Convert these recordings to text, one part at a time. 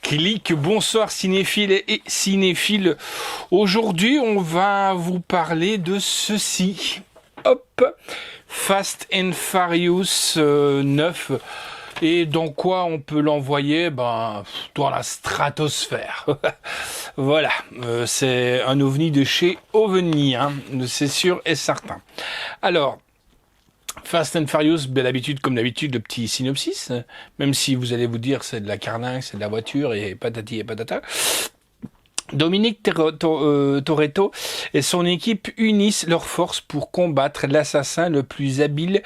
Clic, bonsoir cinéphiles et cinéphiles. Aujourd'hui, on va vous parler de ceci. Hop, Fast and Furious 9. Et dans quoi on peut l'envoyer? Dans la stratosphère. Voilà, c'est un ovni de chez OVNI, hein, c'est sûr et certain. Alors, Fast and Furious, d'habitude, comme d'habitude, le petit synopsis, même si vous allez vous dire c'est de la carlingue, c'est de la voiture et patati et patata. Dominique Toretto et son équipe unissent leurs forces pour combattre l'assassin le plus habile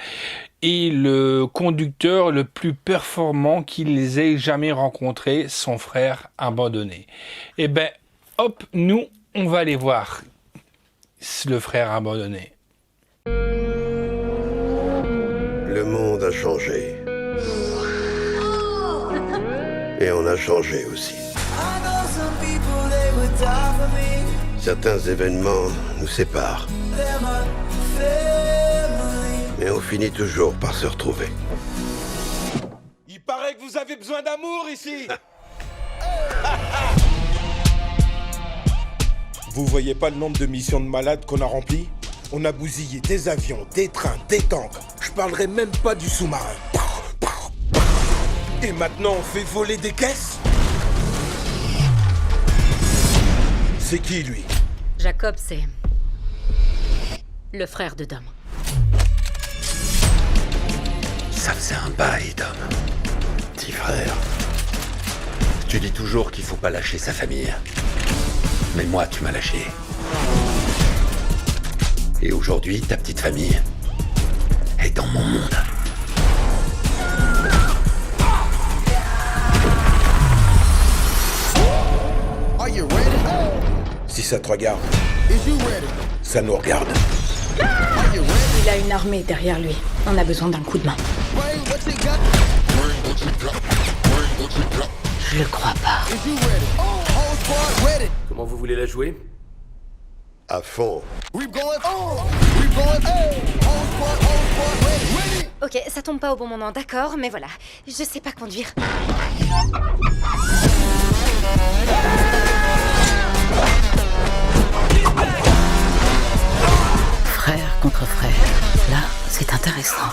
et le conducteur le plus performant qu'ils aient jamais rencontré, son frère abandonné. Et hop, nous, on va aller voir le frère abandonné. Le monde a changé. Et on a changé aussi. Certains événements nous séparent. Mais on finit toujours par se retrouver. Il paraît que vous avez besoin d'amour ici. Vous voyez pas le nombre de missions de malades qu'on a remplies? On a bousillé des avions, des trains, des tanks. Je parlerai même pas du sous-marin. Et maintenant, on fait voler des caisses? C'est qui, lui? Jacob, c'est le frère de Dom. Ça faisait un bail, Dom. Petit frère. Tu dis toujours qu'il faut pas lâcher sa famille. Mais moi, tu m'as lâché. Et aujourd'hui, ta petite famille est dans mon monde. Si ça te regarde, ça nous regarde. Il a une armée derrière lui. On a besoin d'un coup de main. Je le crois pas. Comment vous voulez la jouer? À fond. Ok, ça tombe pas au bon moment, d'accord, mais voilà, je sais pas conduire. Frère contre frère. Là, c'est intéressant.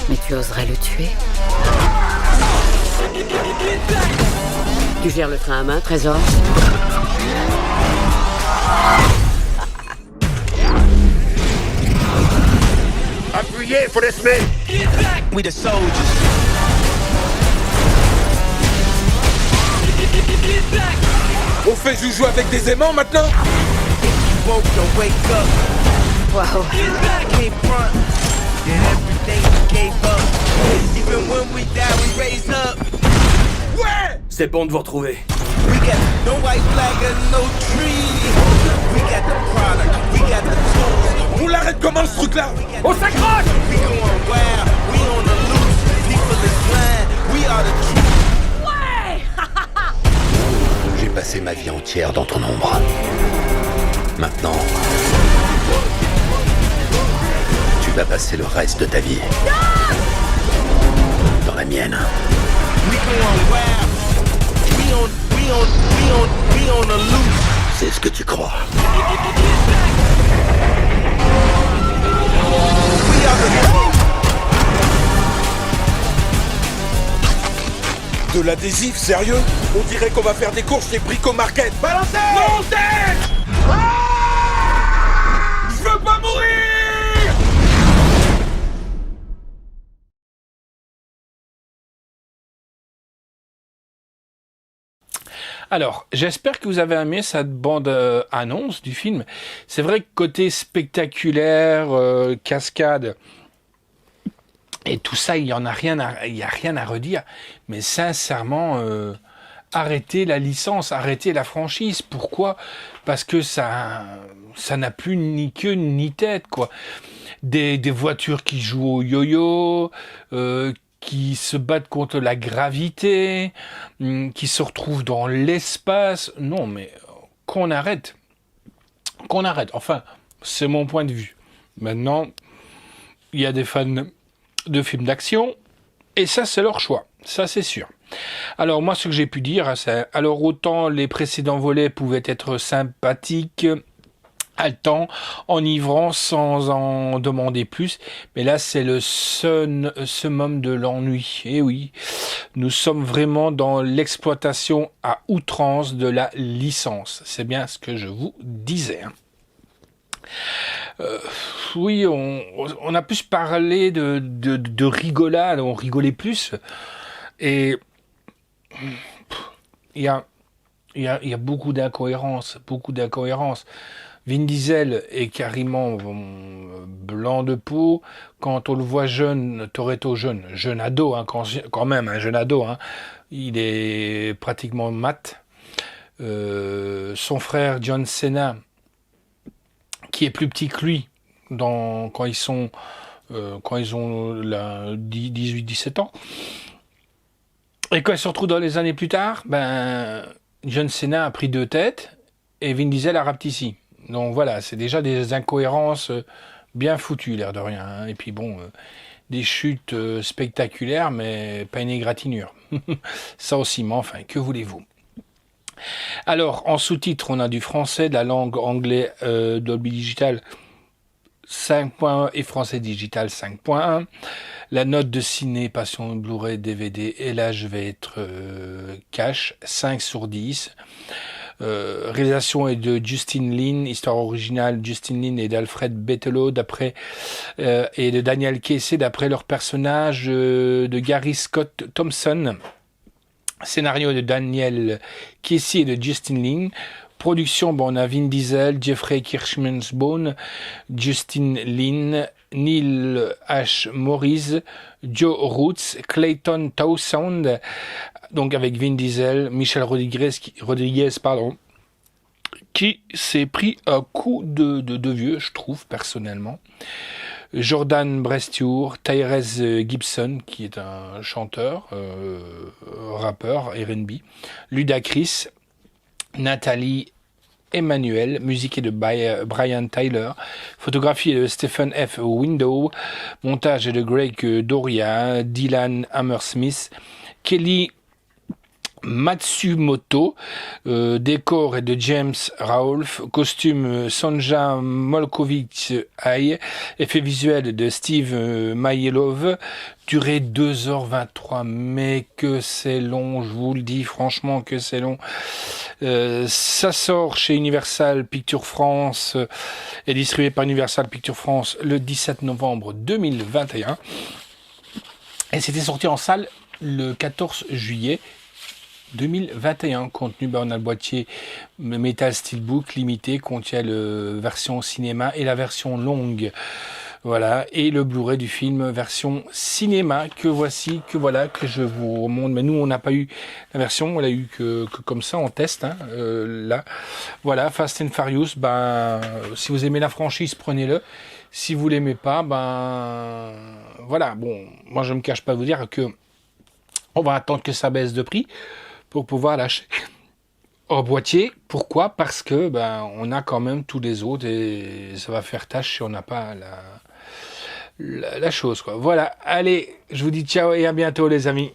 Mais tu oserais le tuer? Tu gères le train à main, Trésor? Appuyez, faut les semer. We the soldiers. On fait joujou avec des aimants maintenant? Waouh. Ouais! C'est bon de vous retrouver. On l'arrête comment ce truc-là? On s'accroche! J'ai passé ma vie entière dans ton ombre. Maintenant, tu vas passer le reste de ta vie dans la mienne. C'est ce que tu crois. De l'adhésif, sérieux? On dirait qu'on va faire des courses chez Brico Market. Balancez! Montez! Je veux pas mourir! Alors, j'espère que vous avez aimé cette bande annonce du film. C'est vrai que côté spectaculaire, cascade et tout ça, il y a rien à redire. Mais sincèrement, arrêtez la licence, arrêtez la franchise. Pourquoi? Parce que ça n'a plus ni queue ni tête, quoi. Des voitures qui jouent au yo-yo, qui se battent contre la gravité, qui se retrouvent dans l'espace. Non, mais qu'on arrête. Enfin, c'est mon point de vue. Maintenant, il y a des fans de films d'action, et ça, c'est leur choix. Ça, c'est sûr. Alors moi, ce que j'ai pu dire, hein, c'est alors autant les précédents volets pouvaient être sympathiques, haletants, enivrants, sans en demander plus, mais là c'est le summum de l'ennui. Et oui, nous sommes vraiment dans l'exploitation à outrance de la licence. C'est bien ce que je vous disais. Hein. Oui, on a plus parlé de rigolade, on rigolait plus, et il y a beaucoup d'incohérences, Vin Diesel est carrément blanc de peau. Quand on le voit jeune, Toretto jeune ado, hein, quand même, un jeune ado, hein, il est pratiquement mat. Son frère John Cena, qui est plus petit que lui, quand ils ont 18-17 ans. Et quand ils se retrouvent dans les années plus tard, John Cena a pris 2 têtes et Vin Diesel a rapetissé. Donc voilà, c'est déjà des incohérences bien foutues, l'air de rien. Hein. Et puis bon, des chutes spectaculaires, mais pas une égratignure. Ça aussi, mais enfin, que voulez-vous? Alors, en sous-titres, on a du français, de la langue anglais Dolby Digital 5.1 et français digital 5.1. La note de ciné, Passion Blu-ray, DVD, et là je vais être cash, 5/10. Réalisation est de Justin Lin, histoire originale Justin Lin et d'Alfred Bettelot et de Daniel Casey d'après leur personnage de Gary Scott Thompson. Scénario de Daniel Casey et de Justin Lin. Production, on a Vin Diesel, Jeffrey Kirschmansbone, Justin Lin, Neil H. Morris, Joe Roots, Clayton Townsend, donc avec Vin Diesel, Michel Rodriguez, qui s'est pris un coup de vieux, je trouve, personnellement. Jordan Brestiour, Tyrese Gibson, qui est un chanteur, rappeur, R&B, Ludacris, Nathalie Emmanuel, musique est de Brian Tyler, photographie est de Stephen F. Window, montage est de Greg Doria, Dylan Hammersmith, Kelly Matsumoto, décor est de James Raolf, costume Sonja Molkovic Aïe, effet visuel de Steve Mailov, durée 2h23, mais que c'est long, je vous le dis franchement que c'est long. Ça sort chez Universal Pictures France, est distribué par Universal Pictures France le 17 novembre 2021, et c'était sorti en salle le 14 juillet 2021, contenu on a le boîtier Metal Steelbook limité, contient la version cinéma et la version longue, voilà, et le Blu-ray du film version cinéma que je vous remonte. Mais nous on n'a pas eu la version, on l'a eu que comme ça en test, hein, là, voilà. Fast and Furious, si vous aimez la franchise, prenez-le. Si vous l'aimez pas, voilà. Bon, moi je me cache pas de vous dire que on va attendre que ça baisse de prix pour pouvoir lâcher en boîtier. Pourquoi? Parce que on a quand même tous les autres et ça va faire tâche si on n'a pas la chose, quoi. Voilà, allez, je vous dis ciao et à bientôt les amis.